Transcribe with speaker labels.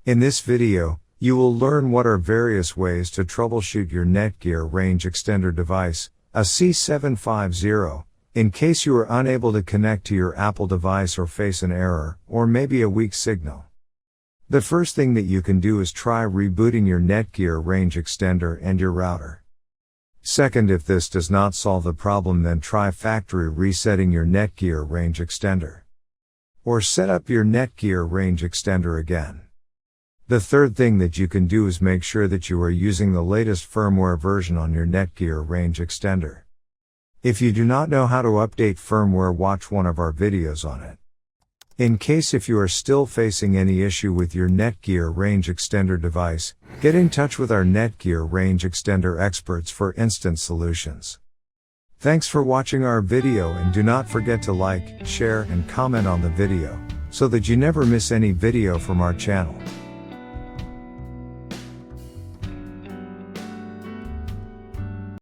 Speaker 1: In this video, you will learn what are various ways to troubleshoot your Netgear range extender device, AC750, in case you are unable to connect to your Apple device or face an error, or maybe a weak signal. The first thing that you can do is try rebooting your Netgear range extender and your router. Second, if this does not solve the problem, then try factory resetting your Netgear range extender. Or set up your Netgear range extender again. The third thing that you can do is make sure that you are using the latest firmware version on your Netgear range extender. If you do not know how to update firmware, watch one of our videos on it. In case if you are still facing any issue with your Netgear range extender device, get in touch with our Netgear range extender experts for instant solutions. Thanks for watching our video, and do not forget to like, share and comment on the video, so that you never miss any video from our channel.